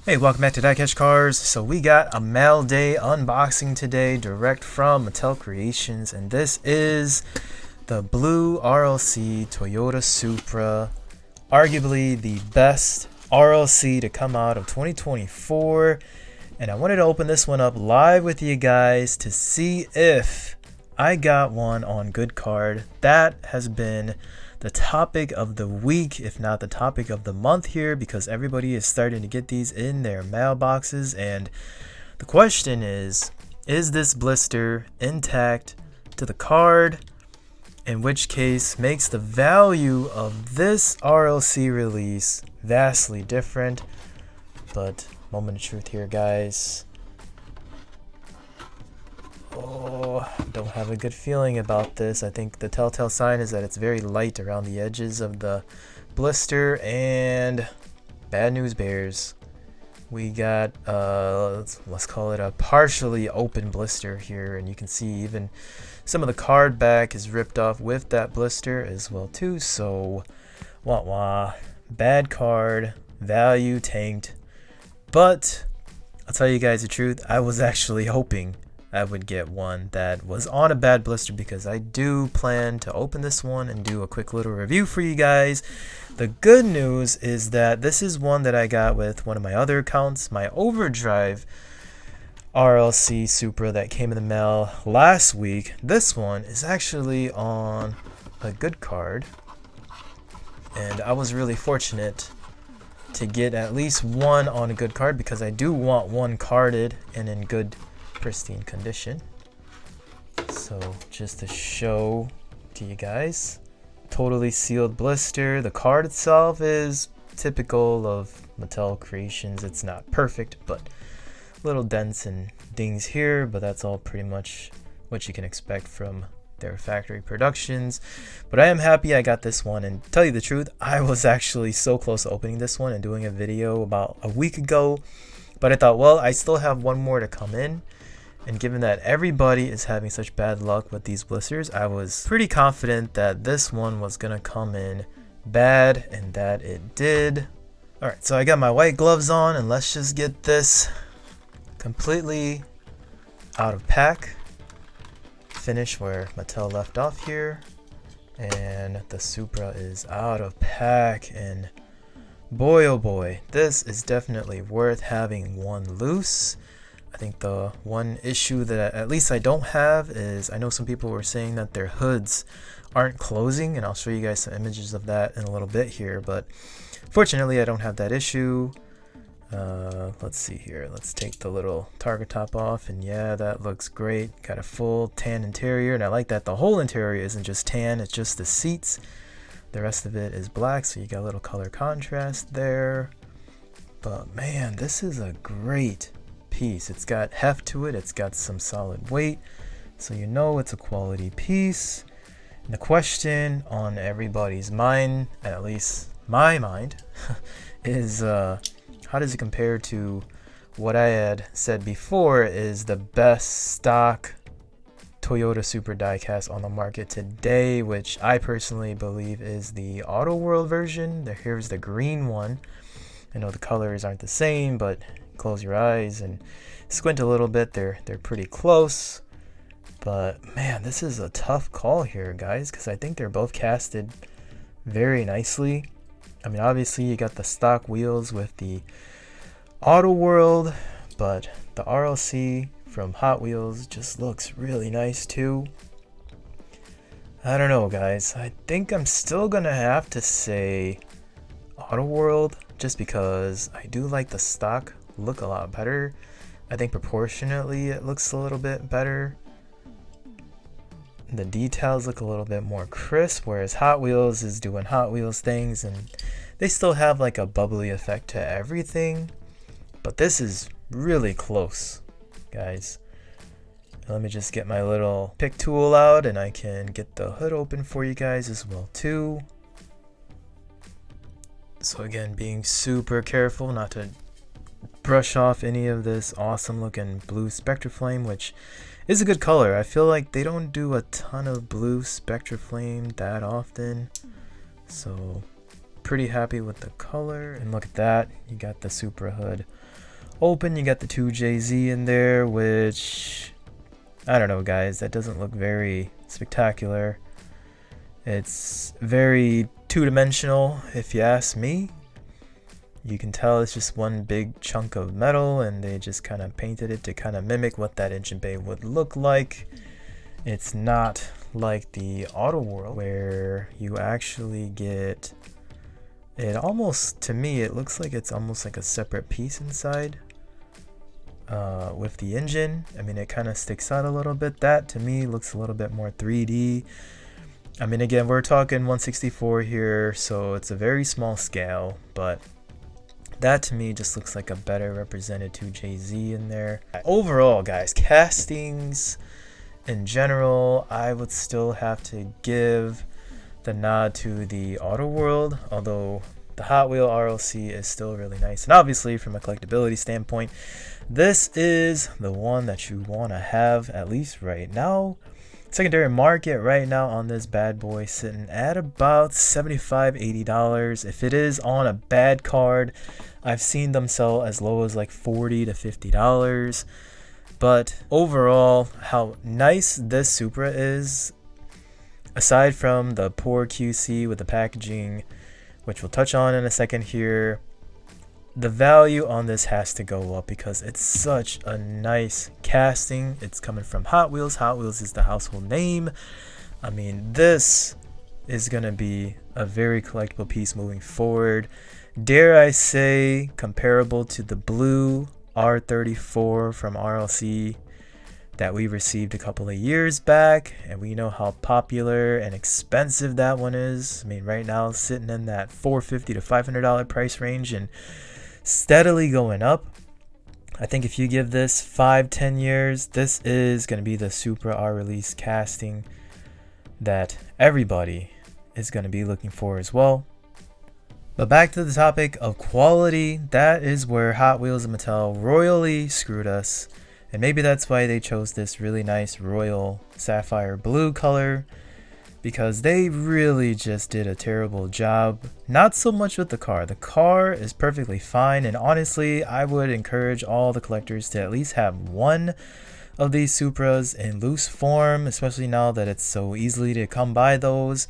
Hey, welcome back to DieCash Cars. So we got a mail day unboxing today, direct from Mattel Creations, and this is the blue RLC Toyota Supra, arguably the best RLC to come out of 2024. And I wanted to open this one up live with you guys to see if I got one on good card. That has been the topic of the week, if not the topic of the month here, because everybody is starting to get these in their mailboxes. And the question is this blister intact to the card? In which case makes the value of this RLC release vastly different. But moment of truth here, guys. Oh, don't have a good feeling about this. I think the telltale sign is that it's very light around the edges of the blister, and bad news bears. We got let's call it a partially open blister here, and you can see even some of the card back is ripped off with that blister as well too. So bad card, value tanked. But I'll tell you guys the truth, I was actually hoping I would get one that was on a bad blister, because I do plan to open this one and do a quick little review for you guys. The good news is that this is one that I got with one of my other accounts, my Overdrive RLC Supra that came in the mail last week. This one is actually on a good card, and I was really fortunate to get at least one on a good card, because I do want one carded and in good pristine condition. So just to show to you guys, totally sealed blister. The card itself is typical of Mattel Creations. It's not perfect, but little dents and dings here, but that's all pretty much what you can expect from their factory productions. But I am happy I got this one, and tell you the truth, I was actually so close to opening this one and doing a video about a week ago, but I thought, well, I still have one more to come in. And given that everybody is having such bad luck with these blisters, I was pretty confident that this one was gonna come in bad, and that it did. Alright, so I got my white gloves on, and let's just get this completely out of pack. Finish where Mattel left off here. And the Supra is out of pack, and boy oh boy, this is definitely worth having one loose. I think the one issue that at least I don't have is, I know some people were saying that their hoods aren't closing, and I'll show you guys some images of that in a little bit here, but fortunately I don't have that issue. Let's see here, let's take the little target top off, and yeah, that looks great. Got a full tan interior, and I like that the whole interior isn't just tan, it's just the seats. The rest of it is black, so you got a little color contrast there. But man, this is a great piece. It's got heft to it, it's got some solid weight, so you know it's a quality piece. And the question on everybody's mind, at least my mind, is how does it compare to what I had said before is the best stock Toyota Supra diecast on the market today, which I personally believe is the Auto World version. Here's the green one. I know the colors aren't the same, but close your eyes and squint a little bit, they're pretty close. But man, this is a tough call here, guys, because I think they're both casted very nicely. I mean, obviously you got the stock wheels with the Auto World, but the RLC from Hot Wheels just looks really nice too. I don't know, guys, I think I'm still gonna have to say Auto World, just because I do like the stock look a lot better. I think proportionately it looks a little bit better. The details look a little bit more crisp, whereas Hot Wheels is doing Hot Wheels things, and they still have like a bubbly effect to everything. But this is really close, guys. Let me just get my little pick tool out, and I can get the hood open for you guys as well too. So again, being super careful not to brush off any of this awesome looking blue Spectra Flame, which is a good color. I feel like they don't do a ton of blue Spectra Flame that often, so pretty happy with the color. And look at that, you got the Supra hood open, you got the 2JZ in there, which I don't know, guys, that doesn't look very spectacular. It's very two-dimensional, if you ask me. You can tell it's just one big chunk of metal, and they just kind of painted it to kind of mimic what that engine bay would look like. It's not like the Auto World, where you actually get it almost, to me, it looks like it's almost like a separate piece inside with the engine. I mean, it kind of sticks out a little bit. That, to me, looks a little bit more 3D. I mean, again, we're talking 164 here, so it's a very small scale, but that to me just looks like a better represented 2JZ in there. Overall, guys, castings in general, I would still have to give the nod to the Auto World, although the Hot Wheel RLC is still really nice. And obviously, from a collectability standpoint, this is the one that you want to have, at least right now. Secondary market right now on this bad boy sitting at about $75–$80. If it is on a bad card, I've seen them sell as low as like $40 to $50. But overall, how nice this Supra is, aside from the poor QC with the packaging, which we'll touch on in a second here, the value on this has to go up because it's such a nice casting. It's coming from Hot Wheels. Hot Wheels is the household name. I mean, this is going to be a very collectible piece moving forward. Dare I say, comparable to the blue R34 from RLC that we received a couple of years back, and we know how popular and expensive that one is. I mean, right now sitting in that $450 to $500 price range and steadily going up. I think if you give this 5-10 years, this is going to be the Supra R Release casting that everybody is going to be looking for as well. But back to the topic of quality, that is where Hot Wheels and Mattel royally screwed us. And maybe that's why they chose this really nice royal sapphire blue color, because they really just did a terrible job. Not so much with the car. The car is perfectly fine, and honestly, I would encourage all the collectors to at least have one of these Supras in loose form, especially now that it's so easily to come by those.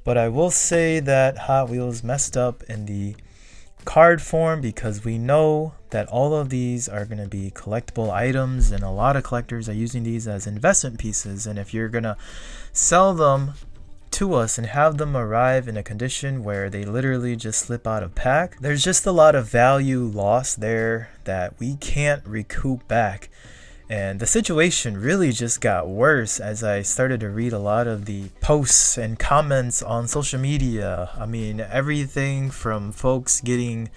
But I will say that Hot Wheels messed up in the card form, because we know that all of these are going to be collectible items, and a lot of collectors are using these as investment pieces. And if you're going to sell them to us and have them arrive in a condition where they literally just slip out of pack, there's just a lot of value lost there that we can't recoup back. And the situation really just got worse as I started to read a lot of the posts and comments on social media. I mean, everything from folks getting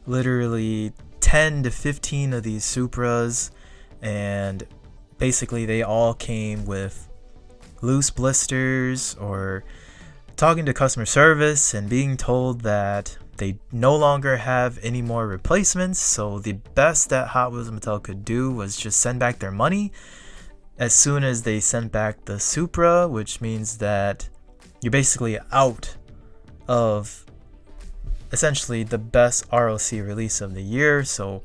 literally 10 to 15 of these Supras, and basically they all came with loose blisters, or talking to customer service and being told that they no longer have any more replacements. So the best that Hot Wheels and Mattel could do was just send back their money as soon as they sent back the Supra, which means that you're basically out of essentially the best RLC release of the year. So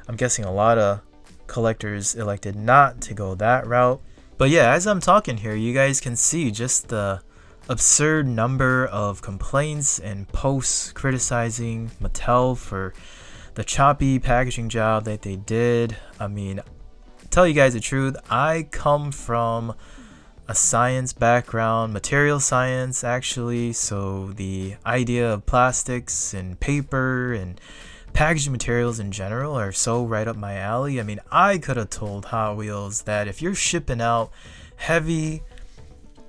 I'm guessing a lot of collectors elected not to go that route. But yeah, as I'm talking here, you guys can see just the absurd number of complaints and posts criticizing Mattel for the choppy packaging job that they did. I mean, tell you guys the truth, I come from a science background, material science actually, so the idea of plastics and paper and packaging materials in general are so right up my alley. I mean, I could have told Hot Wheels that if you're shipping out heavy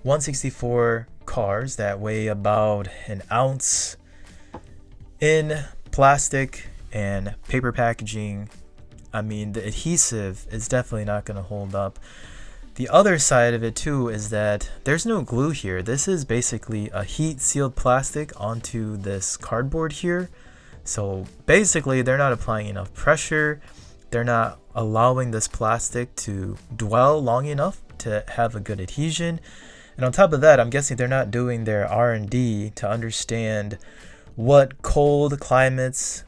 164 cars that weigh about an ounce in plastic and paper packaging, I mean, the adhesive is definitely not going to hold up. The other side of it too is that there's no glue here. This is basically a heat sealed plastic onto this cardboard here. So basically they're not applying enough pressure. They're not allowing this plastic to dwell long enough to have a good adhesion. And on top of that, I'm guessing they're not doing their R&D to understand what cold climates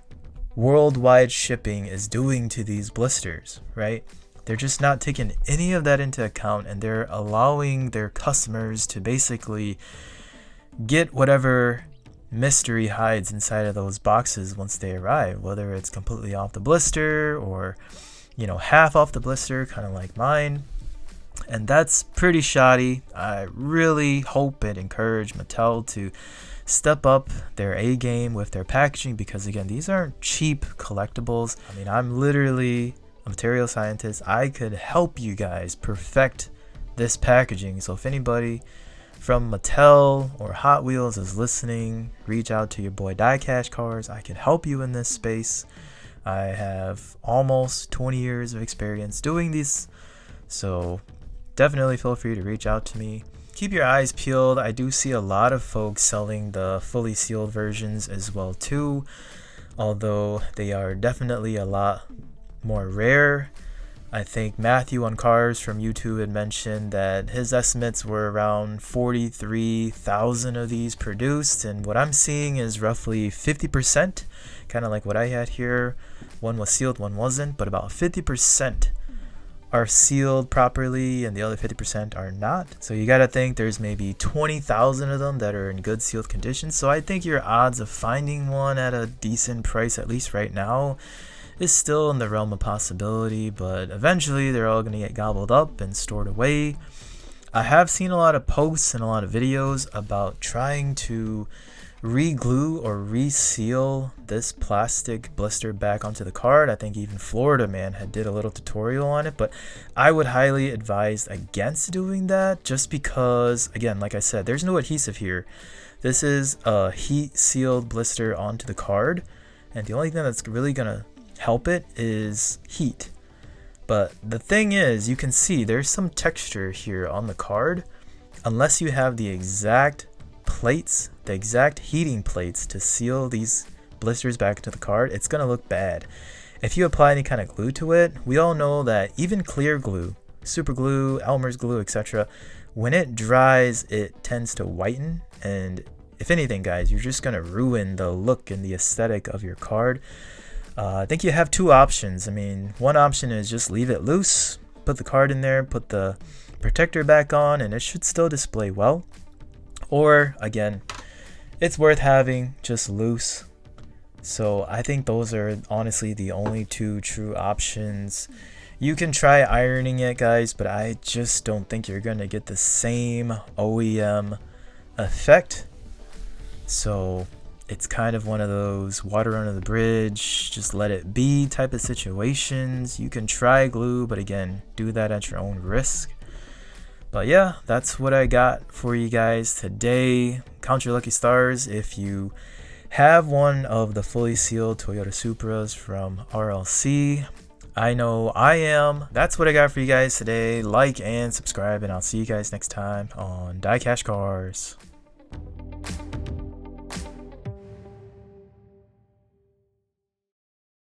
worldwide shipping is doing to these blisters, right? They're just not taking any of that into account, and they're allowing their customers to basically get whatever mystery hides inside of those boxes once they arrive, whether it's completely off the blister or, you know, half off the blister, kind of like mine. And that's pretty shoddy. I really hope and encourage Mattel to step up their A game with their packaging, because again, these aren't cheap collectibles. I mean, I'm literally a material scientist. I could help you guys perfect this packaging. So if anybody from Mattel or Hot Wheels is listening, reach out to your boy DieCash Cars. I can help you in this space. I have almost 20 years of experience doing these, so definitely feel free to reach out to me. Keep your eyes peeled. I do see a lot of folks selling the fully sealed versions as well too, although they are definitely a lot more rare. I think Matthew on Cars from YouTube had mentioned that his estimates were around 43,000 of these produced, and what I'm seeing is roughly 50%, kind of like what I had here. One was sealed, one wasn't, but about 50% are sealed properly and the other 50% are not. So you gotta think there's maybe 20,000 of them that are in good sealed condition. So I think your odds of finding one at a decent price, at least right now, is still in the realm of possibility, but eventually they're all going to get gobbled up and stored away. I have seen a lot of posts and a lot of videos about trying to re-glue or reseal this plastic blister back onto the card. I think even Florida Man had did a little tutorial on it, but I would highly advise against doing that, just because, again, like I said, there's no adhesive here. This is a heat sealed blister onto the card, and the only thing that's really gonna help it is heat. But the thing is, you can see there's some texture here on the card. Unless you have the exact plates, the exact heating plates to seal these blisters back into the card, it's gonna look bad. If you apply any kind of glue to it, we all know that even clear glue, super glue, Elmer's glue, etc., when it dries, it tends to whiten, and if anything, guys, you're just gonna ruin the look and the aesthetic of your card. I think you have two options. I mean, one option is just leave it loose, put the card in there, put the protector back on, and it should still display well. Or, again, it's worth having just loose. So I think those are honestly the only two true options. You can try ironing it, guys, but I just don't think you're going to get the same OEM effect. So it's kind of one of those water under the bridge, just let it be type of situations. You can try glue, but again, do that at your own risk. But yeah, that's what I got for you guys today. Count your lucky stars if you have one of the fully sealed Toyota Supras from RLC. I know I am. That's what I got for you guys today. Like and subscribe, and I'll see you guys next time on DieCash Cars.